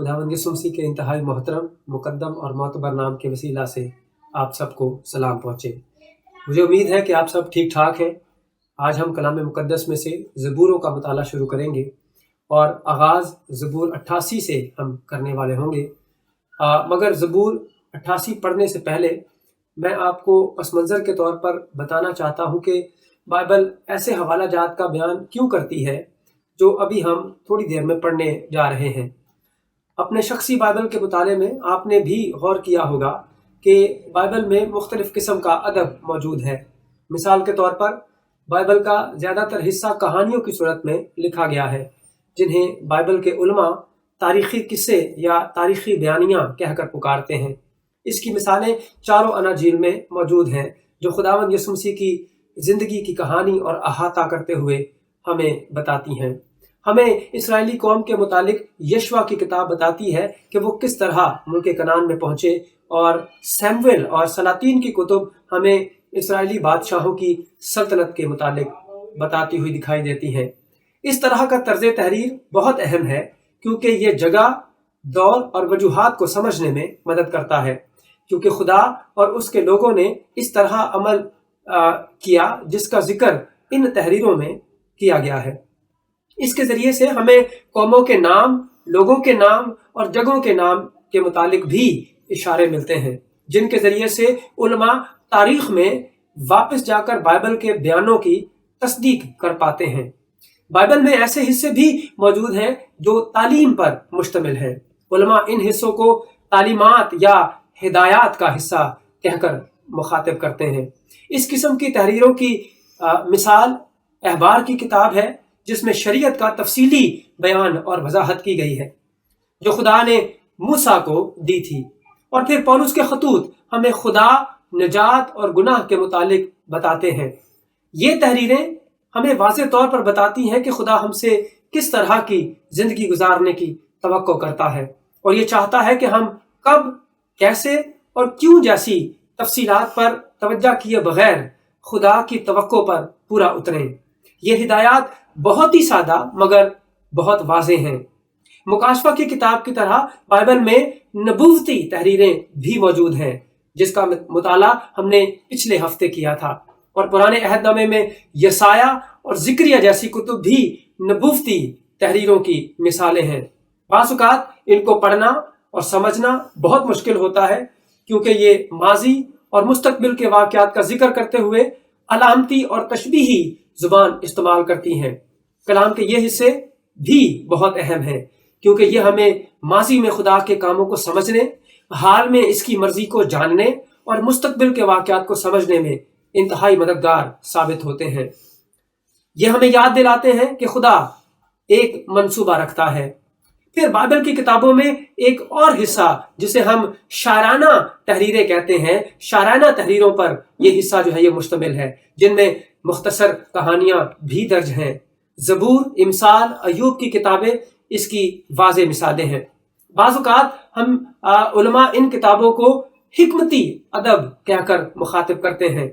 खुदावंद यीशु मसीह के इंतहाई मोहतरम, मुकद्दम और मोतबर नाम के वसीला से आप सबको सलाम पहुँचे। मुझे उम्मीद है कि आप सब ठीक ठाक हैं। आज हम कलाम मुकद्दस में से ज़बूरों का मुताला शुरू करेंगे और आगाज़ ज़बूर 88 से हम करने वाले होंगे। मगर ज़बूर 88 पढ़ने से पहले मैं आपको पस मंज़र के तौर पर बताना चाहता हूँ कि बाइबल ऐसे हवाला जात का बयान क्यों करती है जो अभी हम थोड़ी देर में पढ़ने जा रहे हैं। अपने शख्सी बाइबल के मुताले में आपने भी गौर किया होगा कि बाइबल में मुख्तलिफ़ किस्म का अदब मौजूद है। मिसाल के तौर पर बाइबल का ज़्यादातर हिस्सा कहानियों की सूरत में लिखा गया है, जिन्हें बाइबल के उलमा तारीख़ी किस्से या तारीख़ी बयानियाँ कहकर पुकारते हैं। इसकी मिसालें चारों अनाजील में मौजूद हैं, जो खुदावंद यीशु मसीह की ज़िंदगी की कहानी और अहाता करते हुए हमें बताती हैं। हमें इस्राएली कौम के मुतालिक यशवा की किताब बताती है कि वो किस तरह मुल्क कनान में पहुँचे, और सैमुएल और सलातीन की कुतुब हमें इस्राएली बादशाहों की सल्तनत के मुतालिक बताती हुई दिखाई देती हैं। इस तरह का तर्ज तहरीर बहुत अहम है, क्योंकि ये जगह, दौर और वजूहात को समझने में मदद करता है, क्योंकि खुदा और उसके लोगों ने इस तरह अमल किया जिसका जिक्र इन तहरीरों में किया गया है। इसके ज़रिए से हमें कौमों के नाम, लोगों के नाम और जगहों के नाम के मुतालिक भी इशारे मिलते हैं, जिनके ज़रिए से उलमा तारीख़ में वापस जाकर बाइबल के बयानों की तस्दीक कर पाते हैं। बाइबल में ऐसे हिस्से भी मौजूद हैं जो तालीम पर मुश्तमिल हैं। उलमा इन हिस्सों को तालीमात या हिदायत का हिस्सा कहकर मुखातिब करते हैं। इस किस्म की तहरीरों की मिसाल अहबार की किताब है, जिसमें शरीयत का तफसीली बयान और वजाहत की गई है, जो खुदा ने मूसा को दी थी। और फिर पौलुस के खतूत हमें खुदा, निजात और गुनाह के मुतालिक बताते हैं। ये तहरीरें हमें वाज़ेह तौर पर बताती हैं कि खुदा हमसे किस तरह की ज़िंदगी गुजारने की तवक्को करता है, और ये चाहता है कि हम कब, कैसे और क्यों जैसी तफसीलात पर तवज्जो किए बगैर खुदा की तवक्को पर पूरा उतरें। ये हिदायत बहुत ही सादा मगर बहुत वाज़ेह हैं। मुकाशफा की किताब की तरह बाइबल में नबूवती तहरीरें भी मौजूद हैं, जिसका मुताला हमने पिछले हफ्ते किया था। और पुराने अहदनामे में यसाया और ज़िक्रिया जैसी कुतुब भी नबूवती तहरीरों की मिसालें हैं। बाज़ औक़ात इनको पढ़ना और समझना बहुत मुश्किल होता है, क्योंकि ये माजी और मुस्तकबिल के वाक़यात का जिक्र करते हुए अलामती और तशबीही ज़ुबान इस्तेमाल करती हैं। कलाम के ये हिस्से भी बहुत अहम हैं, क्योंकि ये हमें माजी में खुदा के कामों को समझने, हाल में इसकी मर्जी को जानने और मुस्तकबिल के वाक़यात को समझने में इंतहाई मददगार साबित होते हैं। ये हमें याद दिलाते हैं कि खुदा एक मंसूबा रखता है। फिर बाइबल की किताबों में एक और हिस्सा, जिसे हम शायराना तहरीरें कहते हैं, शायराना तहरीरों पर यह हिस्सा जो है ये मुश्तमिल है, जिनमें मुख्तसर कहानियां भी दर्ज हैं। ज़बूर, इमसाल, अय्यूब की किताबें इसकी वाज़ेह मिसालें हैं। बाज़ औक़ात हम उलमा इन किताबों को हिकमती अदब कहकर मुखातिब करते हैं।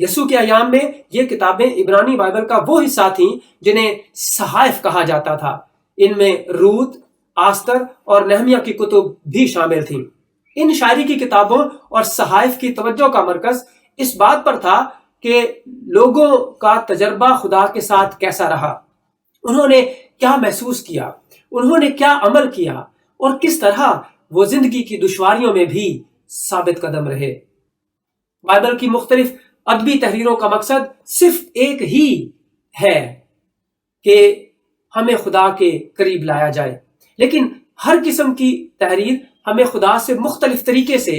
यसू के अयाम में ये किताबें इब्रानी बाइबल का वो हिस्सा थीं जिन्हें सहाइफ कहा जाता था। इनमें रूत, आस्तर और नहमिया की कुतुब भी शामिल थीं। इन शायरी की किताबों और सहाइफ की तवज्जो का मरकज इस बात पर था कि लोगों का तजर्बा खुदा के साथ कैसा रहा, उन्होंने क्या महसूस किया, उन्होंने क्या अमल किया और किस तरह वो जिंदगी की दुश्वारियों में भी साबित कदम रहे। बाइबल की मुख्तलिफ अदबी तहरीरों का मकसद सिर्फ एक ही है कि हमें खुदा के करीब लाया जाए, लेकिन हर किस्म की तहरीर हमें खुदा से मुख्तलिफ तरीके से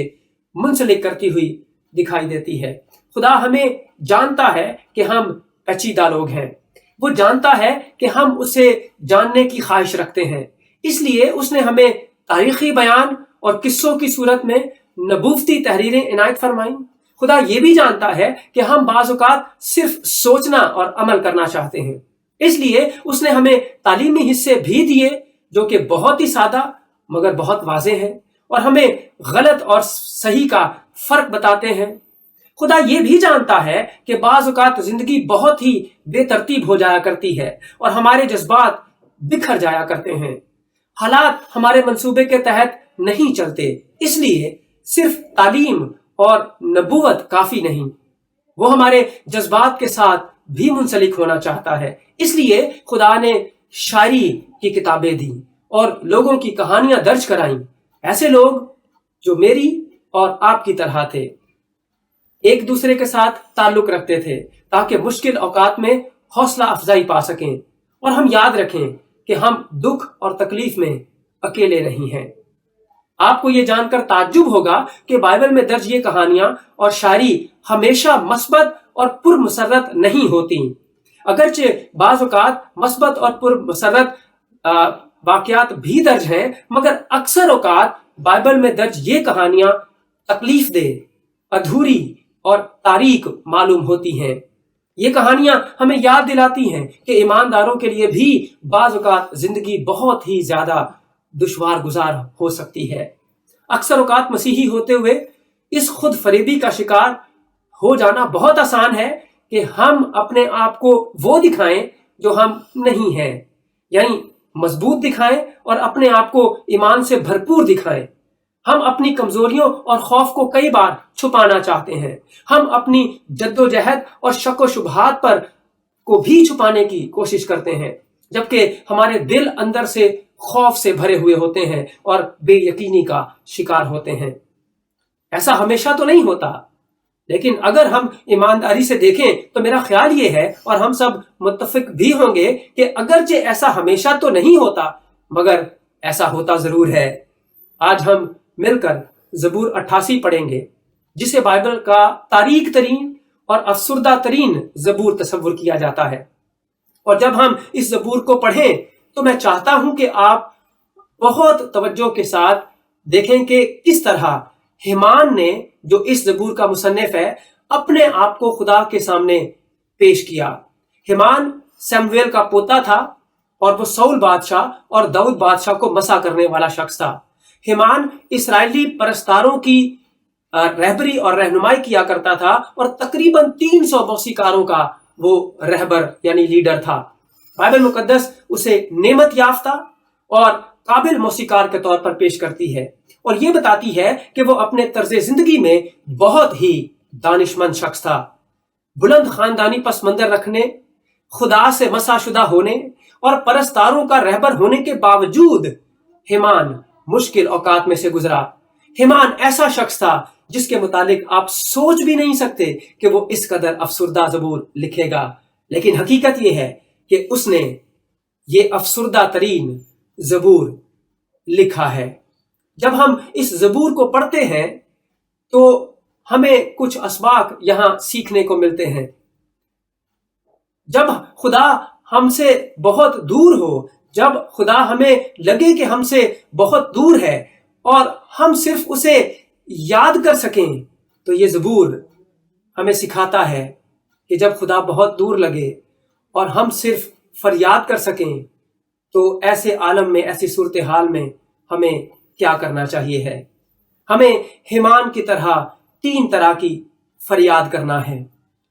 मुंसलिक करती हुई दिखाई देती है। खुदा हमें जानता है कि हम पेचीदा लोग हैं, वो जानता है कि हम उसे जानने की ख्वाहिश रखते हैं, इसलिए उसने हमें तारीखी बयान और किस्सों की सूरत में नबूवती तहरीरें इनायत फरमाई। खुदा ये भी जानता है कि हम बाज़ औक़ात सिर्फ सोचना और अमल करना चाहते हैं, इसलिए उसने हमें तालीमी हिस्से भी दिए जो कि बहुत ही सादा मगर बहुत वाज़ेह हैं और हमें गलत और सही का फर्क बताते हैं। खुदा ये भी जानता है कि बाज़ औक़ात जिंदगी बहुत ही बेतरतीब हो जाया करती है और हमारे जज्बात बिखर जाया करते हैं। हालात हमारे मंसूबे के तहत नहीं चलते, इसलिए सिर्फ तालीम और नबूवत काफी नहीं, वो हमारे जज्बात के साथ भी मुंसलिक होना चाहता है। इसलिए खुदा ने शायरी की किताबें दी और लोगों की कहानियां दर्ज कराईं। ऐसे लोग जो मेरी और आपकी तरह थे, एक दूसरे के साथ ताल्लुक रखते थे ताकि मुश्किल औकात में हौसला अफजाई पा सकें और हम याद रखें कि हम दुख और तकलीफ में अकेले नहीं हैं। आपको ये जानकर ताज्जुब होगा कि बाइबल में दर्ज ये कहानियां और शायरी हमेशा मस्बत और पुरमसरत नहीं होती। अगरचे बाज़ औक़ात मस्बत और पुरमसरत वाक़यात भी दर्ज हैं, मगर अक्सर औक़ात बाइबल में दर्ज ये कहानियां तकलीफ दे, अधूरी और तारीक मालूम होती हैं। ये कहानियां हमें याद दिलाती हैं कि ईमानदारों के लिए भी बाज़ औक़ात जिंदगी बहुत ही ज्यादा दुश्वार गुजार हो सकती है। अक्सर औक़ात मसीही होते हुए इस खुद फरेबी का शिकार हो जाना बहुत आसान है कि हम अपने आप को वो दिखाएं जो हम नहीं हैं, यानी मजबूत दिखाएं और अपने आप को ईमान से भरपूर दिखाएं। हम अपनी कमजोरियों और खौफ को कई बार छुपाना चाहते हैं। हम अपनी जद्दोजहद और शक व शुबहात पर को भी छुपाने की कोशिश करते हैं, जबकि हमारे दिल अंदर से खौफ से भरे हुए होते हैं और बेयकीनी का शिकार होते हैं। ऐसा हमेशा तो नहीं होता, लेकिन अगर हम ईमानदारी से देखें तो मेरा ख्याल ये है और हम सब मुत्तफिक भी होंगे कि अगरचे ऐसा हमेशा तो नहीं होता, मगर ऐसा होता जरूर है। आज हम मिलकर ज़बूर 88 पढ़ेंगे, जिसे बाइबल का तारीक तरीन और अफसुर्दा तरीन ज़बूर तस्वुर किया जाता है। और जब हम इस ज़बूर को पढ़ें तो मैं चाहता हूं कि आप बहुत तवज्जो के साथ देखें कि किस तरह हेमान ने, जो इस ज़बूर का मुसन्निफ है, अपने आप को खुदा के सामने पेश किया। हेमान सैमुएल का पोता था और वो साउल बादशाह और दाऊद बादशाह को मसा करने वाला शख्स था। हेमान इसराइली परस्तारों की रहबरी और रहनुमाई किया करता था और तकरीबन 300 मौसीकारों का वो रहबर यानी लीडर था। बाइबल मुकद्दस उसे नेमत याफ्ता और काबिल मौसीकार के तौर पर पेश करती है और ये बताती है कि वो अपने तर्ज जिंदगी में बहुत ही दानिशमंद शख्स था। बुलंद खानदानी पस मंजर रखने, खुदा से मसाशुदा होने और परस्तारों का रहबर होने के बावजूद हेमान मुश्किल औकात में से गुजरा। हेमान ऐसा शख्स था जिसके मुतालिक आप सोच भी नहीं सकते कि वो इस कदर अफसुर्दा ज़बूर लिखेगा, लेकिन हकीकत ये है कि उसने ये अफसुर्दा तरीन ज़बूर लिखा है। जब हम इस ज़बूर को पढ़ते हैं तो हमें कुछ असबाक यहां सीखने को मिलते हैं। जब खुदा हमसे बहुत दूर हो, जब खुदा हमें लगे कि हमसे बहुत दूर है और हम सिर्फ उसे याद कर सकें, तो ये ज़बूर हमें सिखाता है कि जब खुदा बहुत दूर लगे और हम सिर्फ फरियाद कर सकें, तो ऐसे आलम में, ऐसी सूरत हाल में हमें क्या करना चाहिए है। हमें हेमान की तरह 3 तरह की फरियाद करना है।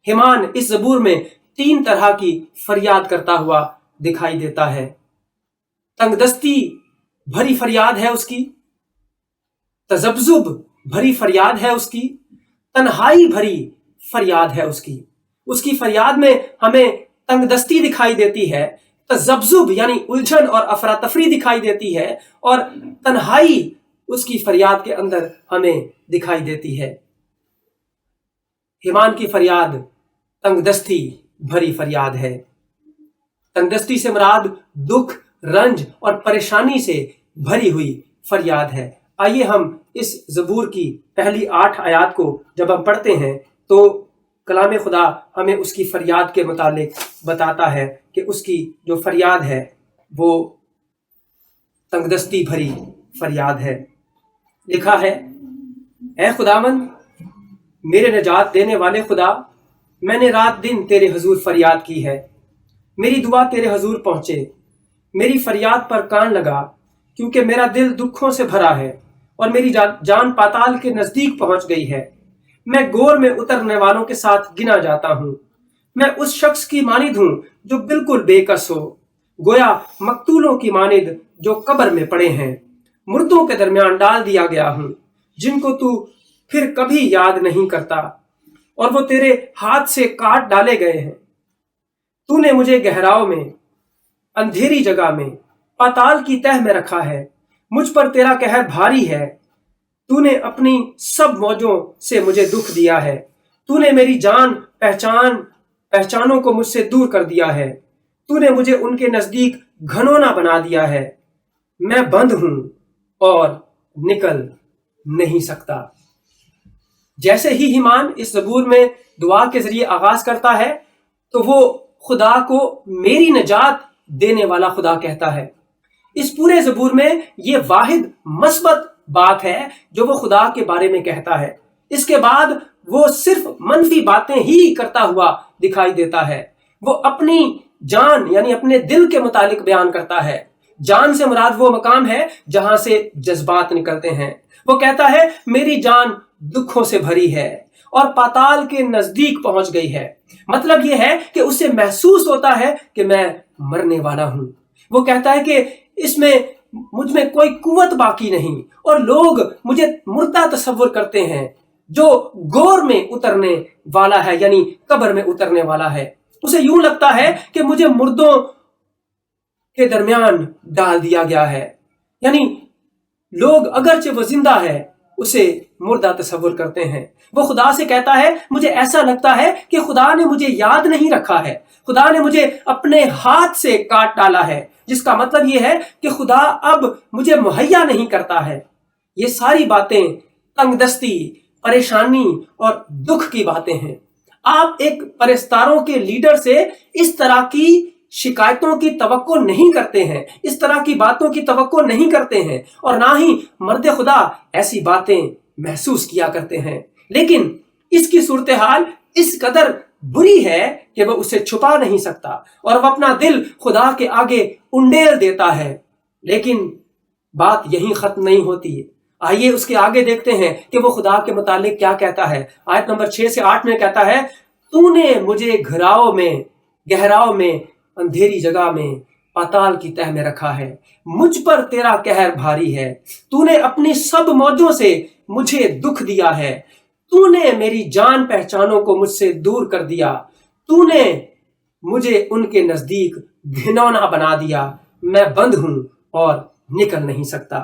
हेमान इस ज़बूर में 3 तरह की फरियाद करता हुआ दिखाई देता है। तंगदस्ती भरी फरियाद है उसकी, तजब्जुब भरी फरियाद है उसकी, तन्हाई भरी फरियाद है उसकी। उसकी फरियाद में हमें तंगदस्ती दिखाई देती है, तजब्जुब यानी उलझन और अफरा तफरी दिखाई देती है और तन्हाई उसकी फरियाद के अंदर हमें दिखाई देती है। हेमान की फरियाद तंगदस्ती भरी फरियाद है। तंगदस्ती से मुराद दुख, रंज और परेशानी से भरी हुई फरियाद है। आइए हम इस ज़बूर की पहली 8 आयत को जब हम पढ़ते हैं तो कलाम खुदा हमें उसकी फरियाद के मुतालिक बताता है कि उसकी जो फरियाद है वो तंगदस्ती भरी फरियाद है। लिखा है, ऐ खुदावंद मेरे नजात देने वाले खुदा, मैंने रात दिन तेरे हजूर फरियाद की है। मेरी दुआ तेरे हजूर पहुंचे, मेरी फरियाद पर कान लगा, क्योंकि मेरा दिल दुखों से भरा है और मेरी जान पाताल के नजदीक पहुंच गई है। मैं गोर में उतरने वालों के साथ गिना जाता हूँ। मैं उस शख्स की मानिद हूँ जो बिल्कुल बेकस हो। गोया मकतूलों की मानिद जो कब्र में पड़े हैं। मुर्दों के दरमियान डाल दिया गया हूं, जिनको तू फिर कभी याद नहीं करता, और वो तेरे हाथ से काट डाले गए हैं। तूने मुझे गहराओं में, अंधेरी जगह में, पाताल की तह में रखा है। मुझ पर तेरा कहर भारी है। तूने अपनी सब मौजों से मुझे दुख दिया है। तूने मेरी जान पहचानों को मुझसे दूर कर दिया है। तूने मुझे उनके नजदीक घनौना बना दिया है। मैं बंद हूं और निकल नहीं सकता। जैसे ही हीमान इस ज़बूर में दुआ के जरिए आगाज करता है, तो वो खुदा को मेरी नजात देने वाला खुदा कहता है। इस पूरे ज़बूर में ये वाहिद मस्बत बात है जो वो खुदा के बारे में कहता है। इसके बाद वो सिर्फ मनफी बातें ही करता हुआ दिखाई देता है। वो अपनी जान यानी अपने दिल के मुतालिक बयान करता है। जान से मुराद वो मकाम है जहां से जज्बात निकलते हैं। वो कहता है मेरी जान दुखों से भरी है और पाताल के नजदीक पहुंच गई है। मतलब ये है कि उसे महसूस होता है कि मैं मरने वाला हूं। वो कहता है कि इसमें मुझ में कोई कुव्वत बाकी नहीं, और लोग मुझे मुर्दा तस्वुर करते हैं जो गोर में उतरने वाला है, यानी कब्र में उतरने वाला है। उसे यूं लगता है कि मुझे मुर्दों के दरमियान डाल दिया गया है, यानी लोग अगरचे वो जिंदा है उसे मुर्दा तस्वुर करते हैं। वो खुदा से कहता है मुझे ऐसा लगता है कि खुदा ने मुझे याद नहीं रखा है, खुदा ने मुझे अपने हाथ से काट डाला है, जिसका मतलब ये है कि खुदा अब मुझे मुहैया नहीं करता है। ये सारी बातें तंगदस्ती, परेशानी और दुख की बातें हैं। आप एक परस्तारों के लीडर से इस तरह की शिकायतों की तवक्को नहीं करते हैं, इस तरह की बातों की तवक्को नहीं करते हैं, और ना ही मर्द खुदा ऐसी बातें महसूस किया करते हैं। लेकिन इसकी सूरत हाल इस कदर बुरी है कि वह उसे छुपा नहीं सकता और वह अपना दिल खुदा के आगे उंडेल देता है। लेकिन बात यहीं खत्म नहीं होती है। आइए उसके आगे देखते हैं कि वो खुदा के मुतालिक क्या कहता है। आयत नंबर 6 से 8 में कहता है, तूने मुझे गहराओं में, अंधेरी जगह में, पाताल की तह में रखा है। मुझ पर तेरा कहर भारी है। तूने अपनी सब मौजों से मुझे दुख दिया है। तूने मेरी जान पहचानों को मुझसे दूर कर दिया। तूने मुझे उनके नजदीक घिनौना बना दिया। मैं बंद हूं और निकल नहीं सकता।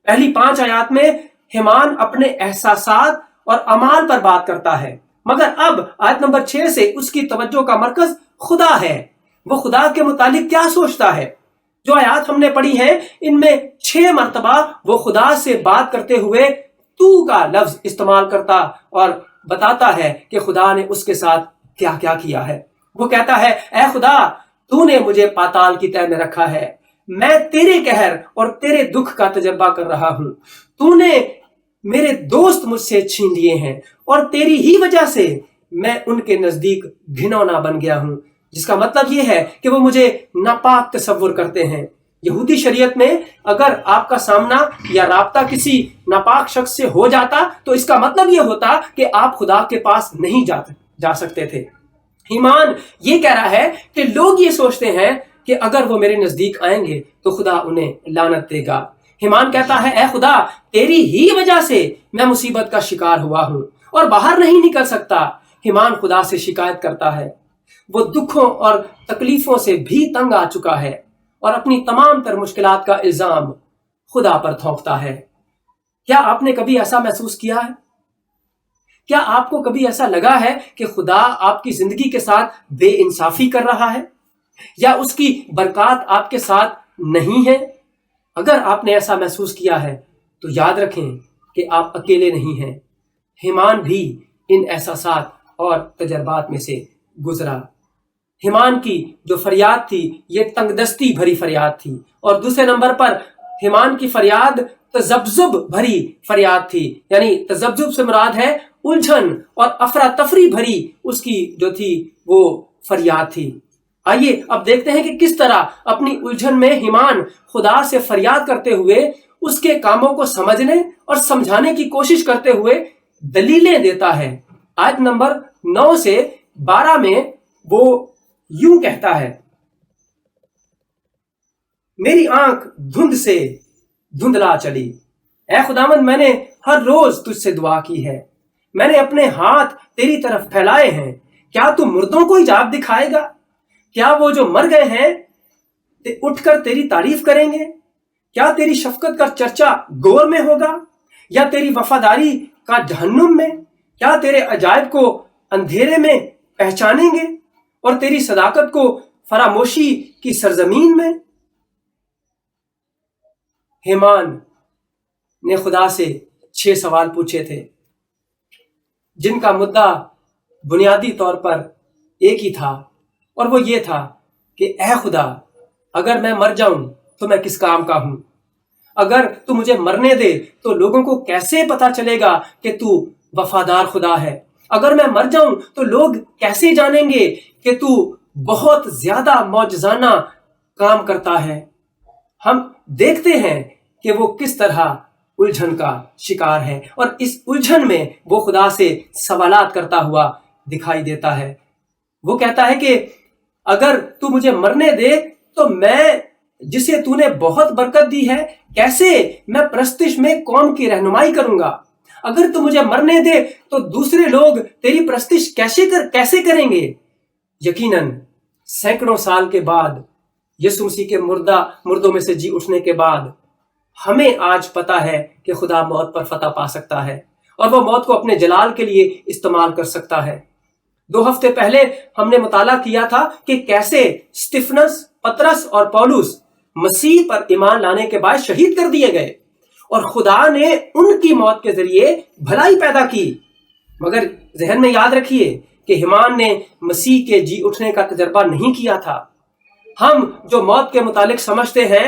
पहली 5 आयत में हेमान अपने एहसासात और अमाल पर बात करता है, मगर अब आयत नंबर 6 से उसकी तवज्जो का मरकज खुदा है। वो खुदा के मुतालिक क्या सोचता है। जो आयत हमने पढ़ी है इनमें 6 मरतबा वो खुदा से बात करते हुए तू का लफ्ज इस्तेमाल करता और बताता है कि खुदा ने उसके साथ क्या क्या किया है। वो कहता है, ऐ खुदा, तूने मुझे पाताल की तह में रखा है। मैं तेरे कहर और तेरे दुख का तजर्बा कर रहा हूं। तूने मेरे दोस्त मुझसे छीन लिए हैं और तेरी ही वजह से मैं उनके नजदीक घिनौना बन गया हूं। जिसका मतलब यह है कि वो मुझे नापाक तस्वुर करते हैं। यहूदी शरीयत में अगर आपका सामना या राब्ता किसी नापाक शख्स से हो जाता तो इसका मतलब यह होता कि आप खुदा के पास नहीं जा सकते थे। ईमान ये कह रहा है कि लोग ये सोचते हैं कि अगर वो मेरे नजदीक आएंगे तो खुदा उन्हें लानत देगा। हिमान कहता है, ऐ खुदा, तेरी ही वजह से मैं मुसीबत का शिकार हुआ हूं और बाहर नहीं निकल सकता। हिमान खुदा से शिकायत करता है। वो दुखों और तकलीफों से भी तंग आ चुका है और अपनी तमाम तर मुश्किलात का इल्जाम खुदा पर थोपता है। क्या आपने कभी ऐसा महसूस किया है? क्या आपको कभी ऐसा लगा है कि खुदा आपकी जिंदगी के साथ बेइंसाफी कर रहा है या उसकी बरकत आपके साथ नहीं है? अगर आपने ऐसा महसूस किया है तो याद रखें कि आप अकेले नहीं हैं। हिमान भी इन एहसासात और तजर्बात में से गुजरा। हिमान की जो फरियाद थी ये तंगदस्ती भरी फरियाद थी, और दूसरे नंबर पर हिमान की फरियाद तजब्जुब भरी फरियाद थी। यानी तजब्जुब से मुराद है उलझन और अफरा तफरी भरी उसकी जो थी वो फरियाद थी। आइए अब देखते हैं कि किस तरह अपनी उलझन में हिमान खुदा से फरियाद करते हुए उसके कामों को समझने और समझाने की कोशिश करते हुए दलीलें देता है। आयत नंबर 9 से 12 में वो यूं कहता है, मेरी आंख धुंध से धुंधला चली। ऐ खुदावंद, मैंने हर रोज तुझसे दुआ की है, मैंने अपने हाथ तेरी तरफ फैलाए हैं। क्या तू मुर्दों को इजाब दिखाएगा? क्या वो जो मर गए हैं उठकर तेरी तारीफ करेंगे? क्या तेरी शफकत का चर्चा गोर में होगा, या तेरी वफादारी का जहन्नुम में? क्या तेरे अजायब को अंधेरे में पहचानेंगे और तेरी सदाकत को फरामोशी की सरजमीन में? हेमान ने खुदा से 6 सवाल पूछे थे, जिनका मुद्दा बुनियादी तौर पर एक ही था, और वो ये था कि ऐ खुदा, अगर मैं मर जाऊं तो मैं किस काम का हूं? अगर तू मुझे मरने दे तो लोगों को कैसे पता चलेगा कि तू वफादार खुदा है? अगर मैं मर जाऊं तो लोग कैसे जानेंगे कि तू बहुत ज्यादा मौजजाना काम करता है? हम देखते हैं कि वो किस तरह उलझन का शिकार है, और इस उलझन में वो खुदा से सवालात करता हुआ दिखाई देता है। वो कहता है कि अगर तू मुझे मरने दे तो मैं, जिसे तूने बहुत बरकत दी है, कैसे मैं प्रस्तिश में कौम की रहनुमाई करूंगा? अगर तू मुझे मरने दे तो दूसरे लोग तेरी प्रस्तिश कैसे करेंगे? यकीनन सैकड़ों साल के बाद, यीशु मसीह के मुर्दों में से जी उठने के बाद, हमें आज पता है कि खुदा मौत पर फतह पा सकता है और वो मौत को अपने जलाल के लिए इस्तेमाल कर सकता है। 2 हफ्ते पहले हमने मुताला किया था कि कैसे स्तिफनस, पतरस और पौलुस मसीह पर ईमान लाने के बाद शहीद कर दिए गए, और खुदा ने उनकी मौत के जरिए भलाई पैदा की। मगर जहन में याद रखिए कि हिमान ने मसीह के जी उठने का तजर्बा नहीं किया था। हम जो मौत के मुतालिक समझते हैं,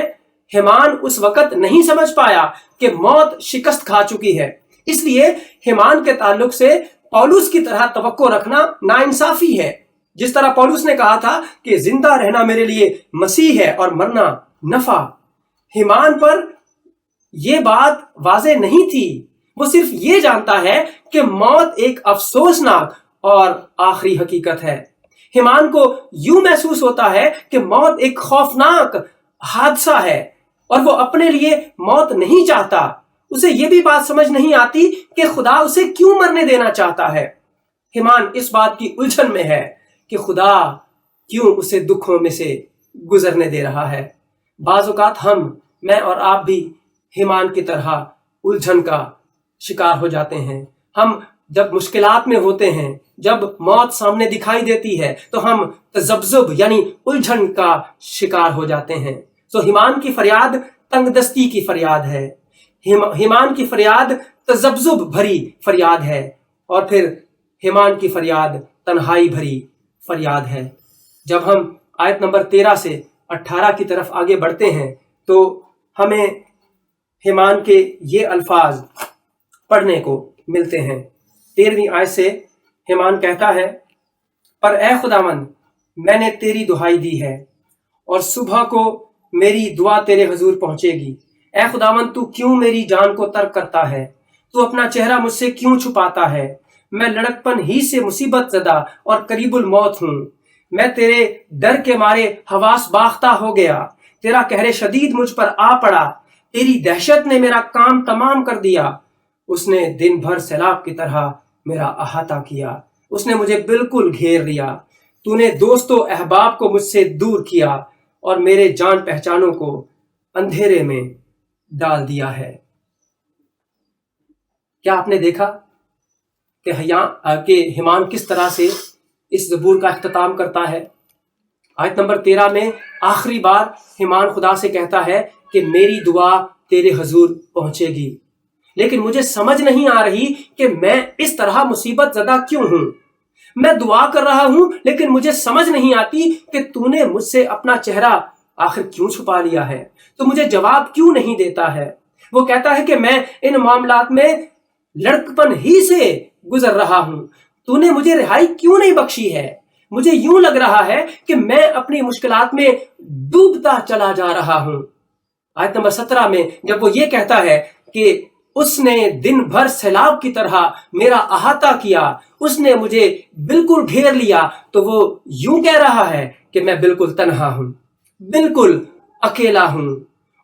हिमान उस वक्त नहीं समझ पाया कि मौत शिकस्त खा चुकी है। इसलिए हिमान के ताल्लुक से पौलुस की तरह तवक्को रखना नाइंसाफी है। जिस तरह पौलुस ने कहा था कि जिंदा रहना मेरे लिए मसीह है और मरना नफा, हिमान पर यह बात वाज़ेह नहीं थी। वो सिर्फ ये जानता है कि मौत एक अफसोसनाक और आखिरी हकीकत है। हिमान को यूं महसूस होता है कि मौत एक खौफनाक हादसा है और वो अपने लिए मौत नहीं चाहता। उसे ये भी बात समझ नहीं आती कि खुदा उसे क्यों मरने देना चाहता है। हिमान इस बात की उलझन में है कि खुदा क्यों उसे दुखों में से गुजरने दे रहा है। बाज़ औक़ात मैं और आप भी हिमान की तरह उलझन का शिकार हो जाते हैं। हम जब मुश्किलात में होते हैं, जब मौत सामने दिखाई देती है, तो हम तजब्जुब यानी उलझन का शिकार हो जाते हैं। तो हिमान की फरियाद तंगदस्ती की फरियाद है, हिमान की फरियाद तजब्जुब भरी फरियाद है, और फिर हिमान की फरियाद तन्हाई भरी फरियाद है। जब हम आयत नंबर 13 से 18 की तरफ आगे बढ़ते हैं तो हमें हिमान के ये अल्फाज पढ़ने को मिलते हैं। 13वीं आयत से हिमान कहता है, पर ए खुदावंद, मैंने तेरी दुहाई दी है और सुबह को मेरी दुआ तेरे हुजूर पहुंचेगी। ए खुदावंद, तू क्यों मेरी जान को तर्क करता है? तू अपना चेहरा मुझसे क्यों छुपाता है? मैं लड़कपन ही से मुसीबत ज़दा और करीबुल मौत हूँ। मैं तेरे डर के मारे हवास बाख्ता हो गया। तेरा कहरे शदीद मुझ पर आ पड़ा। तेरी दहशत ने मेरा काम तमाम कर दिया। उसने दिन भर सैलाब की तरह मेरा अहाता किया। उसने मुझे बिल्कुल घेर लिया। तूने दोस्तों अहबाब को मुझसे दूर किया और मेरे जान पहचानों को अंधेरे में डाल दिया है। क्या आपने देखा कि हिमान किस तरह से इस ज़बूर का इख्तिताम करता है? आयत नंबर 13 में आखिरी बार हिमान खुदा से कहता है कि मेरी दुआ तेरे हुजूर पहुंचेगी। लेकिन मुझे समझ नहीं आ रही कि मैं इस तरह मुसीबत ज़दा क्यों हूं। मैं दुआ कर रहा हूं लेकिन मुझे समझ नहीं आती कि तूने मुझसे अपना चेहरा आखिर क्यों छुपा लिया है। तो मुझे जवाब क्यों नहीं देता है। वो कहता है कि मैं इन मामलात में लड़कपन ही से गुजर रहा हूं। तूने मुझे रिहाई क्यों नहीं बख्शी है। मुझे यूं लग रहा है कि मैं अपनी मुश्किलात में डूबता चला जा रहा हूं। आयत नंबर 17 में जब वो ये कहता है कि उसने दिन भर सैलाब की तरह मेरा अहाता किया, उसने मुझे बिल्कुल घेर लिया, तो वो यूं कह रहा है कि मैं बिल्कुल तन्हा हूं, बिल्कुल अकेला हूं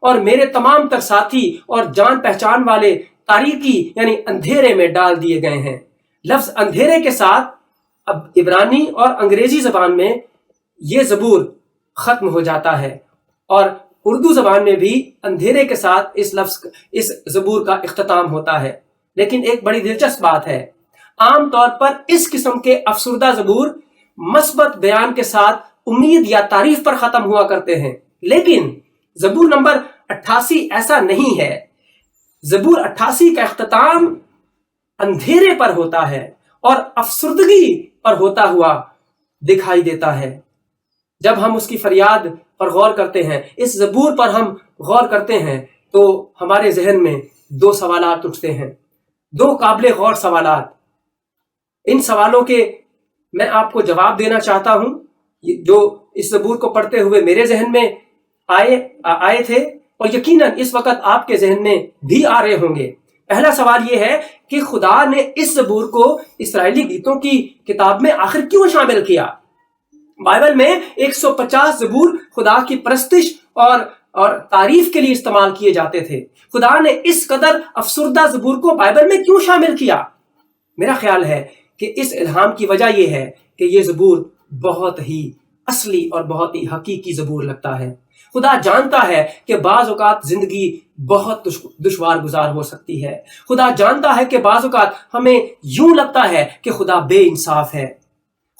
और मेरे तमाम तर साथी और जान पहचान वाले तारीकी यानी अंधेरे में डाल दिए गए हैं। लफ्ज अंधेरे के साथ अब इब्रानी और अंग्रेजी जबान में ये ज़बूर खत्म हो जाता है और उर्दू जबान में भी अंधेरे के साथ इस ज़बूर का इख्तिताम होता है। लेकिन एक बड़ी दिलचस्प बात है, आम तौर पर इस किस्म के अफसुर्दा ज़बूर मस्बत बयान के साथ उम्मीद या तारीफ पर खत्म हुआ करते हैं, लेकिन ज़बूर नंबर 88 ऐसा नहीं है। ज़बूर 88 का इख्तिताम अंधेरे पर होता है और अफसुर्दगी पर होता हुआ दिखाई देता है। जब हम उसकी फरियाद पर गौर करते हैं, इस ज़बूर पर हम गौर करते हैं, तो हमारे जहन में दो सवालात उठते हैं, दो काबिल गौर सवालात। इन सवालों के मैं आपको जवाब देना चाहता हूं, जो इस ज़बूर को पढ़ते हुए मेरे जहन में आए थे और यकीनन इस वक्त आपके जहन में भी आ रहे होंगे। पहला सवाल यह है कि खुदा ने इस ज़बूर को इस्राएली गीतों की किताब में आखिर क्यों शामिल किया। बाइबल में 150 ज़बूर खुदा की परस्तिश और तारीफ के लिए इस्तेमाल किए जाते थे। खुदा ने इस कदर अफसुर्दा ज़बूर को बाइबल में क्यों शामिल किया? मेरा ख्याल है कि इस इल्हाम की वजह यह है कि यह ज़बूर बहुत ही असली और बहुत ही हकीकी ज़बूर लगता है। खुदा जानता है कि बाज़ औक़ात जिंदगी बहुत दुश्वार गुजार हो सकती है। खुदा जानता है कि बाज़ औक़ात हमें यूं लगता है कि खुदा बेइंसाफ है।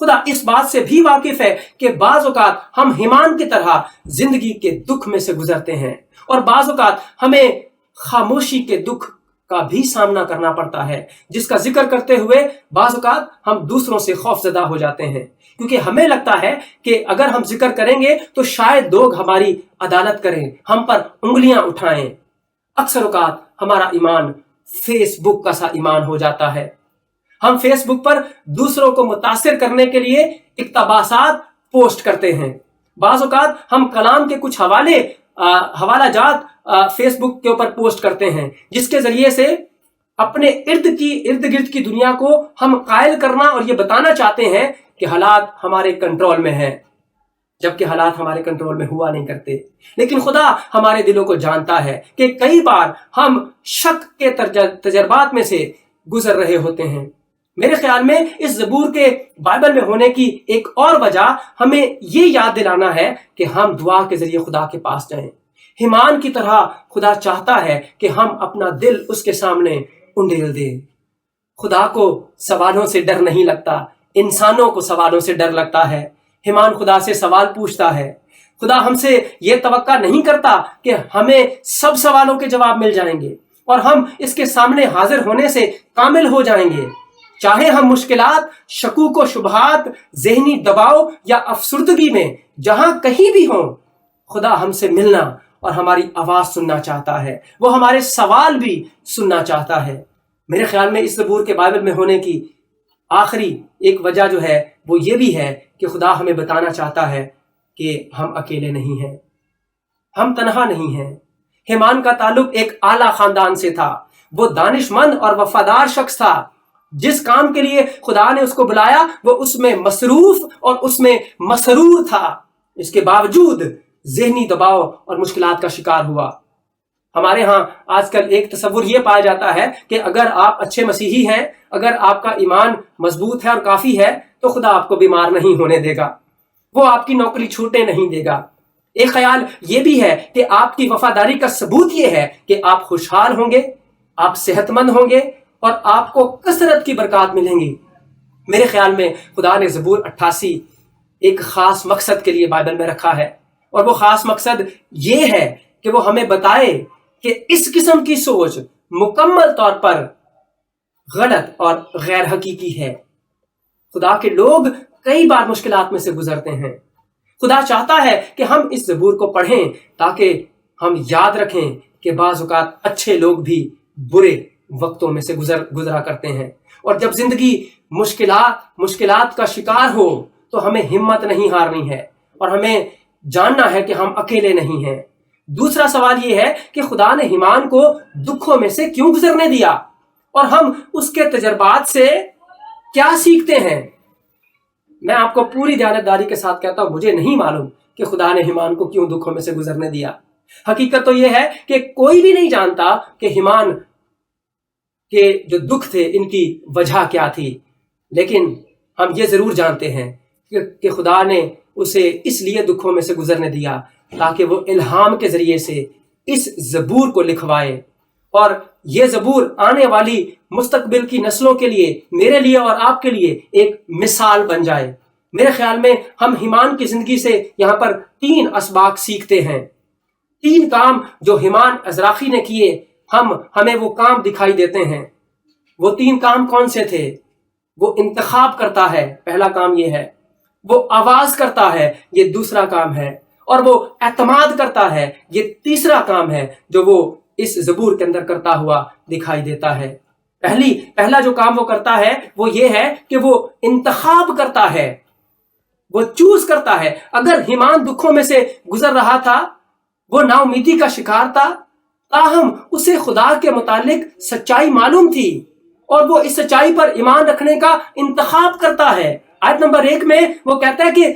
खुदा इस बात से भी वाकिफ है कि बाज़ औक़ात हम हिमान की तरह जिंदगी के दुख में से गुजरते हैं और बाज़ औक़ात हमें खामोशी के दुख का भी सामना करना पड़ता है, जिसका जिक्र करते हुए बाज़ औक़ात हम दूसरों से खौफजदा हो जाते हैं, क्योंकि हमें लगता है कि अगर हम जिक्र करेंगे तो शायद लोग हमारी अदालत करें, हम पर उंगलियां उठाएं। अक्सर औक़ात हमारा ईमान फेसबुक का सा ईमान हो जाता है। हम फेसबुक पर दूसरों को मुतासिर करने के लिए इक़्तिबासात पोस्ट करते हैं। बाज़ औक़ात हम कलाम के कुछ हवाला जात फेसबुक के ऊपर पोस्ट करते हैं, जिसके जरिए से अपने इर्द गिर्द की दुनिया को हम कायल करना और ये बताना चाहते हैं कि हालात हमारे कंट्रोल में हैं, जबकि हालात हमारे कंट्रोल में हुआ नहीं करते। लेकिन खुदा हमारे दिलों को जानता है कि कई बार हम शक के तजर्बात में से गुजर रहे होते हैं। मेरे ख्याल में इस ज़बूर के बाइबल में होने की एक और वजह हमें ये याद दिलाना है कि हम दुआ के जरिए खुदा के पास जाएं। हिमान की तरह खुदा चाहता है कि हम अपना दिल उसके सामने उंडेल दें। खुदा को सवालों से डर नहीं लगता, इंसानों को सवालों से डर लगता है। हिमान खुदा से सवाल पूछता है। खुदा हमसे ये तवक्का नहीं करता कि हमें सब सवालों के जवाब मिल जाएंगे और हम इसके सामने हाजिर होने से कामिल हो जाएंगे। चाहे हम मुश्किलात, शकूक व शुबहात, ज़हनी दबाव या अफसुर्दगी में जहां कहीं भी हों, खुदा हमसे मिलना और हमारी आवाज़ सुनना चाहता है। वो हमारे सवाल भी सुनना चाहता है। मेरे ख्याल में इस ज़बूर के बाइबल में होने की आखिरी एक वजह जो है वो ये भी है कि खुदा हमें बताना चाहता है कि हम अकेले नहीं हैं, हम तनहा नहीं हैं। हिमान का ताल्लुक एक आला खानदान से था। वो दानिशमंद और वफादार शख्स था। जिस काम के लिए खुदा ने उसको बुलाया वो उसमें मसरूफ और उसमें मसरूर था। इसके बावजूद ज़हनी दबाव और मुश्किलात का शिकार हुआ। हमारे यहाँ आजकल एक तस्वुर ये पाया जाता है कि अगर आप अच्छे मसीही हैं, अगर आपका ईमान मजबूत है और काफ़ी है, तो खुदा आपको बीमार नहीं होने देगा, वो आपकी नौकरी छूटने नहीं देगा। एक ख्याल ये भी है कि आपकी वफादारी का सबूत ये है कि आप खुशहाल होंगे, आप सेहतमंद होंगे और आपको कसरत की बरकत मिलेंगी। मेरे ख्याल में खुदा ने ज़बूर 88 एक ख़ास मकसद के लिए बाइबल में रखा है, और वो ख़ास मकसद ये है कि वो हमें बताए कि इस किस्म की सोच मुकम्मल तौर पर गलत और गैर हकीकी है। खुदा के लोग कई बार मुश्किलात में से गुजरते हैं। खुदा चाहता है कि हम इस ज़बूर को पढ़ें ताकि हम याद रखें कि बाज़ औक़ात अच्छे लोग भी बुरे वक्तों में से गुजरा करते हैं, और जब जिंदगी मुश्किलात का शिकार हो तो हमें हिम्मत नहीं हारनी है और हमें जानना है कि हम अकेले नहीं हैं। दूसरा सवाल यह है कि खुदा ने हिमान को दुखों में से क्यों गुजरने दिया और हम उसके तजर्बात से क्या सीखते हैं। मैं आपको पूरी दयानतदारी के साथ कहता हूं, मुझे नहीं मालूम کہ خدا نے ہیمان کو کیوں دکھوں میں سے گزرنے دیا۔ حقیقت تو یہ ہے کہ کوئی بھی نہیں جانتا کہ ہیمان کے جو دکھ تھے ان کی وجہ کیا تھی، لیکن ہم یہ ضرور جانتے ہیں کہ خدا نے اسے اس لیے دکھوں میں سے گزرنے دیا تاکہ وہ الہام کے ذریعے سے اس زبور کو لکھوائے، اور یہ زبور آنے والی مستقبل کی نسلوں کے لیے، میرے لیے اور آپ کے لیے ایک مثال بن جائے۔ میرے خیال میں ہم ہیمان کی زندگی سے یہاں پر 3 اسباق سیکھتے ہیں۔ 3 کام جو ہیمان ازراخی نے کیے ہمیں وہ کام دکھائی دیتے ہیں۔ وہ 3 کام کون سے تھے؟ وہ انتخاب کرتا ہے، پہلا کام یہ ہے۔ وہ آواز کرتا ہے، یہ دوسرا کام ہے۔ اور وہ اعتماد کرتا ہے، یہ تیسرا کام ہے جو وہ اس زبور کے اندر کرتا ہوا دکھائی دیتا ہے۔ پہلا جو کام وہ کرتا ہے وہ یہ ہے کہ وہ انتخاب کرتا ہے، وہ چوز کرتا ہے۔ اگر ہیمان دکھوں میں سے گزر رہا تھا، وہ نا امیدی کا شکار تھا، تاہم اسے خدا کے متعلق سچائی معلوم تھی اور وہ اس سچائی پر ایمان رکھنے کا انتخاب کرتا ہے۔ آیت نمبر 1 میں وہ کہتا ہے کہ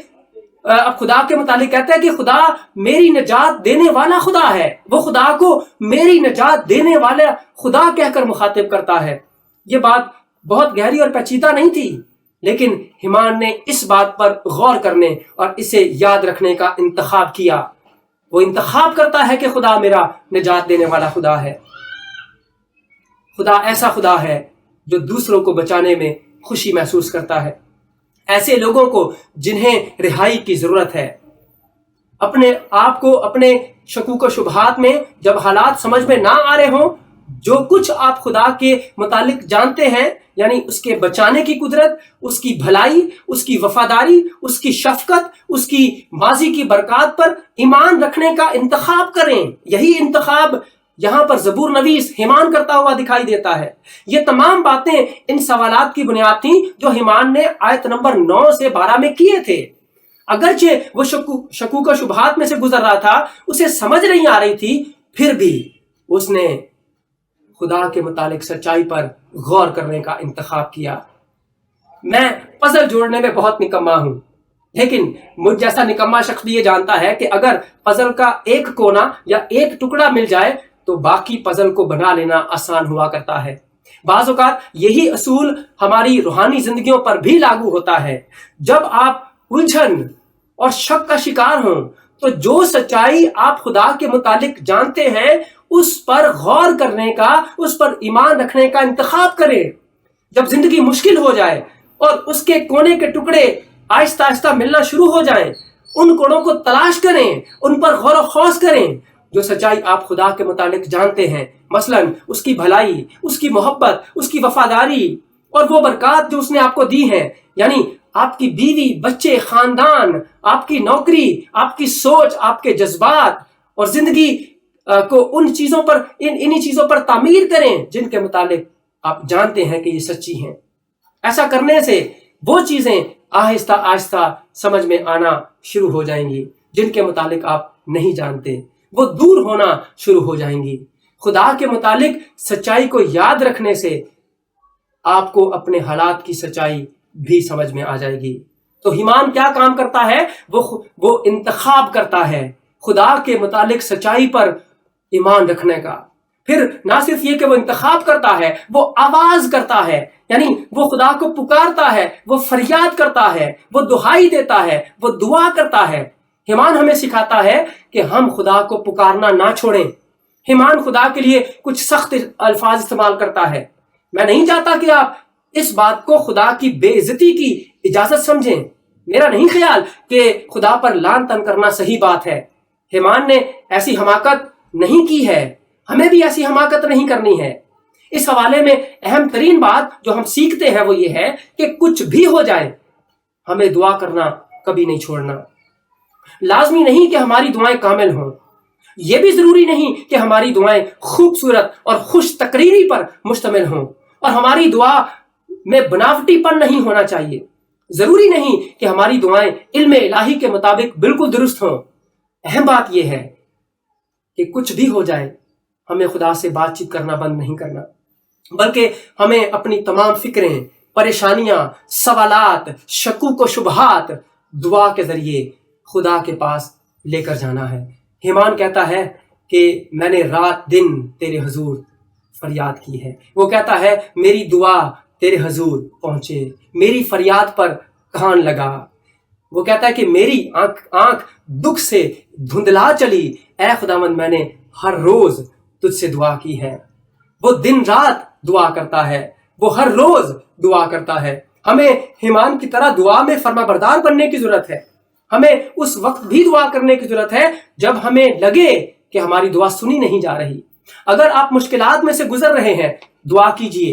اب خدا کے متعلق کہتا ہے کہ خدا میری نجات دینے والا خدا ہے۔ وہ خدا کو میری نجات دینے والا خدا کہہ کر مخاطب کرتا ہے۔ یہ بات بہت گہری اور پیچیدہ نہیں تھی، لیکن ہیمان نے اس بات پر غور کرنے اور اسے یاد رکھنے کا انتخاب کیا۔ وہ انتخاب کرتا ہے کہ خدا میرا نجات دینے والا خدا ہے۔ خدا ایسا خدا ہے جو دوسروں کو بچانے میں خوشی محسوس کرتا ہے، ایسے لوگوں کو جنہیں رہائی کی ضرورت ہے۔ اپنے آپ کو اپنے شکوک و شبہات میں جب حالات سمجھ میں نہ آ رہے ہوں، جو کچھ آپ خدا کے متعلق جانتے ہیں، یعنی اس کے بچانے کی قدرت، اس کی بھلائی، اس کی وفاداری، اس کی شفقت، اس کی ماضی کی برکات پر ایمان رکھنے کا انتخاب کریں۔ یہی انتخاب یہاں پر زبور نویس ہیمان کرتا ہوا دکھائی دیتا ہے۔ یہ تمام باتیں ان سوالات کی بنیاد تھیں جو ہیمان نے آیت نمبر 9 سے 12 میں کیے تھے۔ اگرچہ وہ شکوک و شبہات میں سے گزر رہا تھا، اسے سمجھ نہیں آ رہی تھی، پھر بھی اس نے خدا کے متعلق سچائی پر غور کرنے کا انتخاب کیا۔ میں پزل جوڑنے میں بہت نکما ہوں، لیکن مجھ جیسا نکما شخص بھی یہ جانتا ہے کہ اگر پزل کا ایک کونا یا ایک ٹکڑا مل جائے تو باقی پزل کو بنا لینا آسان ہوا کرتا ہے۔ بعض اوقات یہی اصول ہماری روحانی زندگیوں پر بھی لاگو ہوتا ہے۔ جب آپ الجھن اور شک کا شکار ہوں تو جو سچائی آپ خدا کے متعلق جانتے ہیں اس پر غور کرنے کا، اس پر ایمان رکھنے کا انتخاب کریں۔ جب زندگی مشکل ہو جائے اور اس کے کونے کے ٹکڑے آہستہ آہستہ ملنا شروع ہو جائیں، ان کوڑوں کو تلاش کریں، ان پر غور و خوض کریں۔ جو سچائی آپ خدا کے متعلق جانتے ہیں، مثلا اس کی بھلائی، اس کی محبت، اس کی وفاداری اور وہ برکات جو اس نے آپ کو دی ہیں، یعنی آپ کی بیوی، بچے، خاندان، آپ کی نوکری، آپ کی سوچ، آپ کے جذبات اور زندگی کو انہی چیزوں پر تعمیر کریں جن کے متعلق آپ جانتے ہیں کہ یہ سچی ہیں۔ ایسا کرنے سے وہ چیزیں آہستہ آہستہ سمجھ میں آنا شروع ہو جائیں گی جن کے متعلق آپ نہیں جانتے، وہ دور ہونا شروع ہو جائیں گی۔ خدا کے متعلق سچائی کو یاد رکھنے سے آپ کو اپنے حالات کی سچائی بھی سمجھ میں آ جائے گی۔ تو ہیمان کیا کام کرتا ہے؟ وہ انتخاب کرتا ہے خدا کے متعلق سچائی پر ایمان رکھنے کا۔ پھر نہ صرف یہ کہ وہ انتخاب کرتا ہے، وہ آواز کرتا ہے، یعنی وہ خدا کو پکارتا ہے، وہ فریاد کرتا ہے، وہ دہائی دیتا ہے، وہ دعا کرتا ہے۔ ہیمان ہمیں سکھاتا ہے کہ ہم خدا کو پکارنا نہ چھوڑیں۔ ہیمان خدا کے لیے کچھ سخت الفاظ استعمال کرتا ہے۔ میں نہیں چاہتا کہ آپ اس بات کو خدا کی بے عزتی کی اجازت سمجھیں۔ میرا نہیں خیال کہ خدا پر لعن طعن کرنا صحیح بات ہے۔ ہیمان نے ایسی حماقت نہیں کی ہے، ہمیں بھی ایسی حماقت نہیں کرنی ہے۔ اس حوالے میں اہم ترین بات جو ہم سیکھتے ہیں وہ یہ ہے کہ کچھ بھی ہو جائے ہمیں دعا کرنا کبھی نہیں چھوڑنا۔ لازمی نہیں کہ ہماری دعائیں کامل ہوں، یہ بھی ضروری نہیں کہ ہماری دعائیں خوبصورت اور خوش تقریری پر مشتمل ہوں، اور ہماری دعا میں بناوٹی پن نہیں ہونا چاہیے۔ ضروری نہیں کہ ہماری دعائیں علم الہی کے مطابق بالکل درست ہوں۔ اہم بات یہ ہے کہ کچھ بھی ہو جائے ہمیں خدا سے بات چیت کرنا بند نہیں کرنا، بلکہ ہمیں اپنی تمام فکریں، پریشانیاں، سوالات، شکوک و شبہات دعا کے ذریعے خدا کے پاس لے کر جانا ہے۔ حیمان کہتا ہے کہ میں نے رات دن تیرے حضور فریاد کی ہے۔ وہ کہتا ہے میری دعا تیرے حضور پہنچے، میری فریاد پر کان لگا۔ وہ کہتا ہے کہ میری آنکھ دکھ سے دھندلا چلی، اے خداوند میں نے ہر روز تجھ سے دعا کی ہے۔ وہ دن رات دعا کرتا ہے، وہ ہر روز دعا کرتا ہے۔ ہمیں حیمان کی طرح دعا میں فرما بردار بننے کی ضرورت ہے۔ ہمیں اس وقت بھی دعا کرنے کی ضرورت ہے جب ہمیں لگے کہ ہماری دعا سنی نہیں جا رہی۔ اگر آپ مشکلات میں سے گزر رہے ہیں، دعا کیجئے،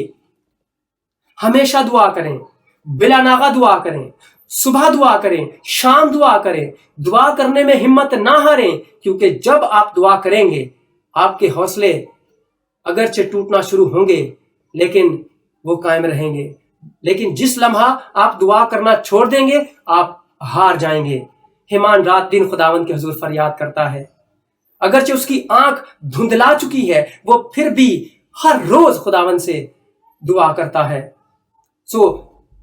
ہمیشہ دعا کریں، بلا ناغہ دعا کریں، صبح دعا کریں، شام دعا کریں، دعا کرنے میں ہمت نہ ہاریں، کیونکہ جب آپ دعا کریں گے آپ کے حوصلے اگرچہ ٹوٹنا شروع ہوں گے لیکن وہ قائم رہیں گے۔ لیکن جس لمحہ آپ دعا کرنا چھوڑ دیں گے آپ ہار جائیں گے۔ حیمان رات دن خداوند کے حضور فریاد کرتا ہے، اگرچہ اس کی آنکھ دھندلا چکی ہے وہ پھر بھی ہر روز خداوند سے دعا کرتا ہے۔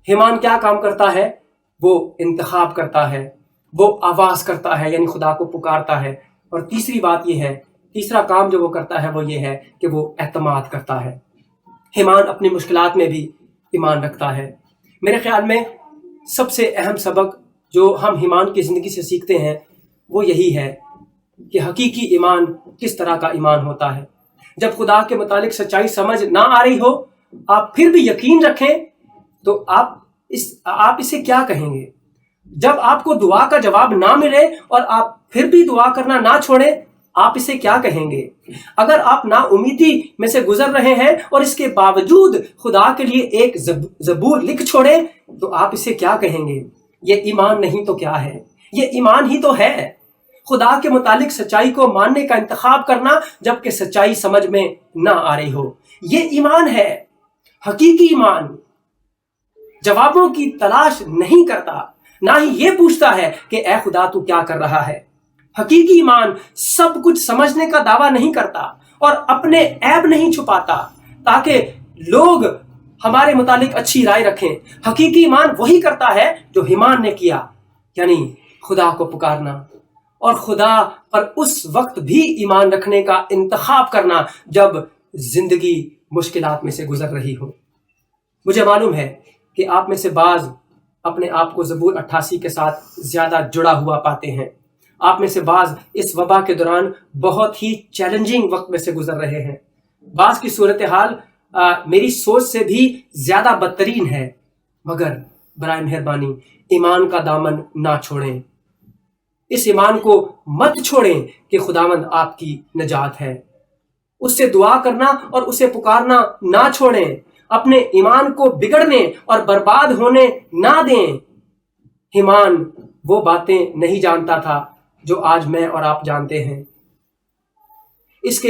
حیمان کیا کام کرتا ہے؟ وہ انتخاب کرتا ہے، وہ آواز کرتا ہے، یعنی خدا کو پکارتا ہے۔ اور تیسری بات یہ ہے، تیسرا کام جو وہ کرتا ہے وہ یہ ہے کہ وہ اعتماد کرتا ہے۔ حیمان اپنی مشکلات میں بھی ایمان رکھتا ہے۔ میرے خیال میں سب سے اہم سبق جو ہم حیمان کی زندگی سے سیکھتے ہیں وہ یہی ہے کہ حقیقی ایمان کس طرح کا ایمان ہوتا ہے۔ جب خدا کے متعلق سچائی سمجھ نہ آ رہی ہو، آپ پھر بھی یقین رکھیں تو آپ اسے کیا کہیں گے؟ جب آپ کو دعا کا جواب نہ ملے اور آپ پھر بھی دعا کرنا نہ چھوڑیں، آپ اسے کیا کہیں گے؟ اگر آپ نا امیدی میں سے گزر رہے ہیں اور اس کے باوجود خدا کے لیے ایک زبور لکھ چھوڑیں تو آپ اسے کیا کہیں گے؟ یہ ایمان نہیں تو کیا ہے؟ یہ ایمان ہی تو ہے، خدا کے متعلق سچائی کو ماننے کا انتخاب کرنا جبکہ سچائی سمجھ میں نہ آ رہی ہو۔ یہ ایمان ہے، حقیقی ایمان جوابوں کی تلاش نہیں کرتا، نہ ہی یہ پوچھتا ہے کہ اے خدا تو کیا کر رہا ہے۔ حقیقی ایمان سب کچھ سمجھنے کا دعویٰ نہیں کرتا اور اپنے عیب نہیں چھپاتا تاکہ لوگ ہمارے متعلق اچھی رائے رکھیں۔ حقیقی ایمان وہی کرتا ہے جو حیمان نے کیا، یعنی خدا کو پکارنا اور خدا پر اس وقت بھی ایمان رکھنے کا انتخاب کرنا جب زندگی مشکلات میں سے گزر رہی ہو۔ مجھے معلوم ہے کہ آپ میں سے بعض اپنے آپ کو زبور 88 کے ساتھ زیادہ جڑا ہوا پاتے ہیں۔ آپ میں سے بعض اس وبا کے دوران بہت ہی چیلنجنگ وقت میں سے گزر رہے ہیں۔ بعض کی صورتحال میری سوچ سے بھی زیادہ بدترین ہے، مگر برائے مہربانی ایمان کا دامن نہ چھوڑیں۔ اس ایمان کو مت چھوڑیں کہ خداوند آپ کی نجات ہے۔ اس سے دعا کرنا اور اسے پکارنا نہ چھوڑیں۔ اپنے ایمان کو بگڑنے اور برباد ہونے نہ دیں۔ حیمان وہ باتیں نہیں جانتا تھا جو آج میں اور آپ جانتے ہیں۔ اس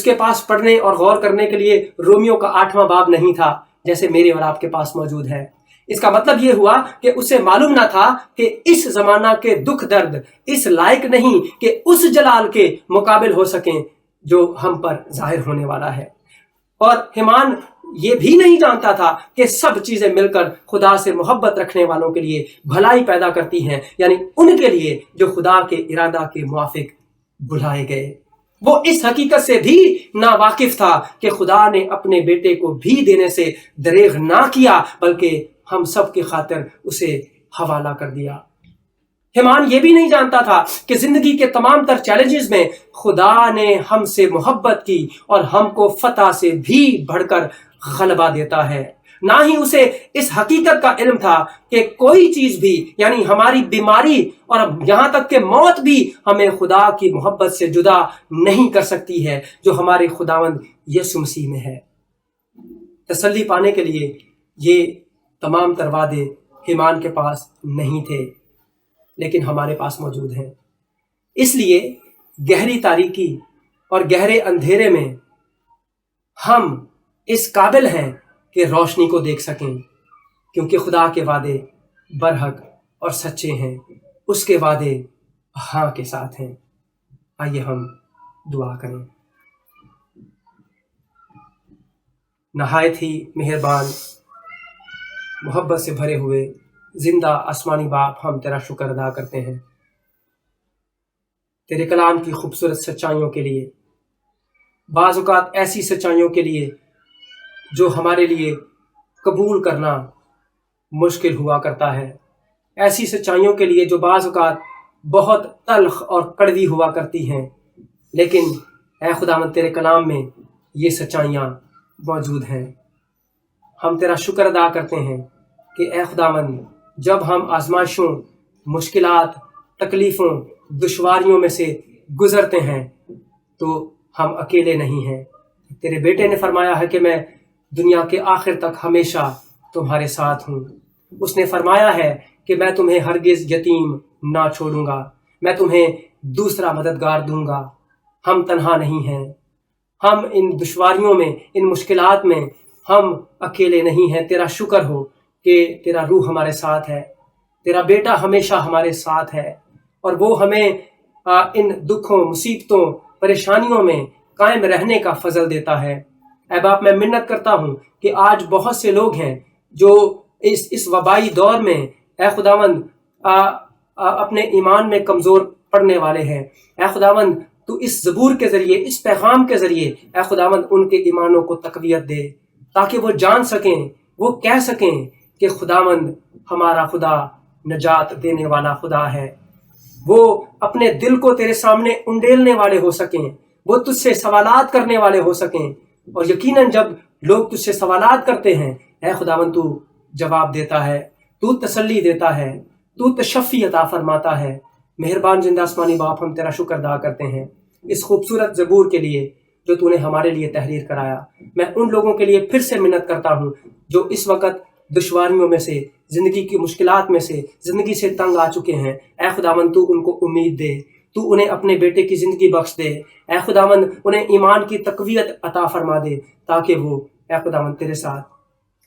کے پاس پڑھنے اور غور کرنے کے لیے رومیو کا 8واں باب نہیں تھا جیسے میرے اور آپ کے پاس موجود ہے۔ اس کا مطلب یہ ہوا کہ اسے معلوم نہ تھا کہ اس زمانہ کے دکھ درد اس لائق نہیں کہ اس جلال کے مقابل ہو سکیں جو ہم پر ظاہر ہونے والا ہے۔ اور حیمان یہ بھی نہیں جانتا تھا کہ سب چیزیں مل کر خدا سے محبت رکھنے والوں کے لیے بھلائی پیدا کرتی ہیں، یعنی ان کے لیے جو خدا کے ارادہ کے موافق بلائے گئے۔ وہ اس حقیقت سے بھی ناواقف تھا کہ خدا نے اپنے بیٹے کو بھی دینے سے دریغ نہ کیا بلکہ ہم سب کی خاطر اسے حوالہ کر دیا۔ حیمان یہ بھی نہیں جانتا تھا کہ زندگی کے تمام تر چیلنجز میں خدا نے ہم سے محبت کی اور ہم کو فتح سے بھی بڑھ کر غلبہ دیتا ہے۔ نہ ہی اسے اس حقیقت کا علم تھا کہ کوئی چیز بھی، یعنی ہماری بیماری اور یہاں تک کہ موت بھی ہمیں خدا کی محبت سے جدا نہیں کر سکتی ہے جو ہمارے خداوند یسوع مسیح میں ہے۔ تسلی پانے کے لیے یہ تمام تر وعدے حیمان کے پاس نہیں تھے لیکن ہمارے پاس موجود ہیں۔ اس لیے گہری تاریکی اور گہرے اندھیرے میں ہم اس قابل ہیں کہ روشنی کو دیکھ سکیں، کیونکہ خدا کے وعدے برحق اور سچے ہیں، اس کے وعدے ہاں کے ساتھ ہیں۔ آئیے ہم دعا کریں۔ نہایت ہی مہربان، محبت سے بھرے ہوئے زندہ آسمانی باپ، ہم تیرا شکر ادا کرتے ہیں तेरे कलाम की खूबसूरत सच्चाइयों के लिए, बाज़ औक़ात ऐसी सच्चाइयों के लिए जो हमारे लिए कबूल करना मुश्किल हुआ करता है, ऐसी सच्चाइयों के लिए जो बाज़ औक़ात बहुत तल्ख़ और कड़वी हुआ करती हैं, लेकिन ऐ खुदावंद तेरे कलाम में ये सच्चाइयाँ मौजूद हैं। हम तेरा शुक्र अदा करते हैं कि ऐ खुदावंद जब हम आजमाइशों, मुश्किलात, तकलीफ़ों, दुश्वारियों में से गुज़रते हैं तो हम अकेले नहीं हैं। तेरे बेटे ने फरमाया है कि मैं दुनिया के आखिर तक हमेशा तुम्हारे साथ हूँ। उसने फरमाया है कि मैं तुम्हें हरगिज़ यतीम ना छोड़ूंगा, मैं तुम्हें दूसरा मददगार दूंगा। हम तन्हा नहीं हैं, हम इन दुश्वारियों में, इन मुश्किलात में हम अकेले नहीं हैं। तेरा शुक्र हो कि तेरा रूह हमारे साथ है, तेरा बेटा हमेशा हमारे साथ है और वो हमें इन दुखों, मुसीबतों, परेशानियों में कायम रहने का फजल देता है। ऐ बाप, मैं मिन्नत करता हूँ कि आज बहुत से लोग हैं जो इस वबाई दौर में ऐ खुदावंद अपने ईमान में कमज़ोर पड़ने वाले हैं। ऐ खुदावंद तू इस ज़बूर के ज़रिए, इस पैगाम के ज़रिए ऐ खुदावंद उनके ईमानों को तक़वियत दे, ताकि वो जान सकें, वो कह सकें कि खुदावंद हमारा खुदा नजात देने वाला खुदा है। वो अपने दिल को तेरे सामने उंडेलने वाले हो सकें, वो तुझसे सवालात करने वाले हो सकें, और यकीनन जब लोग तुझसे सवालात करते हैं ऐ खुदावंद तू जवाब देता है, तू तसल्ली देता है, तू तशफ़ी अता फरमाता है। मेहरबान जिंदा आसमानी बाप, हम तेरा शुक्र अदा करते हैं इस खूबसूरत ज़बूर के लिए जो तूने हमारे लिए तहरीर कराया। मैं उन लोगों के लिए फिर से मिन्नत करता हूँ जो इस वक्त दुश्वारियों में से, ज़िंदगी की मुश्किलात में से, ज़िंदगी से तंग आ चुके हैं। ऐ खुदावंद तू उनको उम्मीद दे, तू उन्हें अपने बेटे की ज़िंदगी बख्श दे। ऐ खुदावंद उन्हें ईमान की तक़वियत अता फरमा दे, ताकि वो ऐ खुदावंद तेरे साथ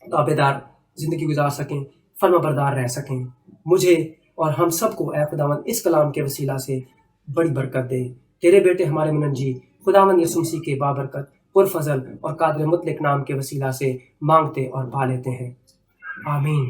ताबेदार ज़िंदगी गुजार सकें, फर्माबरदार रह सकें। मुझे और हम सबको ऐ खुदावंद इस कलाम के वसीला से बड़ी बरकत दे। तेरे बेटे हमारे मुनज्जी खुदावंद यीशु मसीह के बाबरकत, पुरफज़ल और कादिर मुतलक नाम के वसीला से मांगते और पा लेते हैं। आमीन।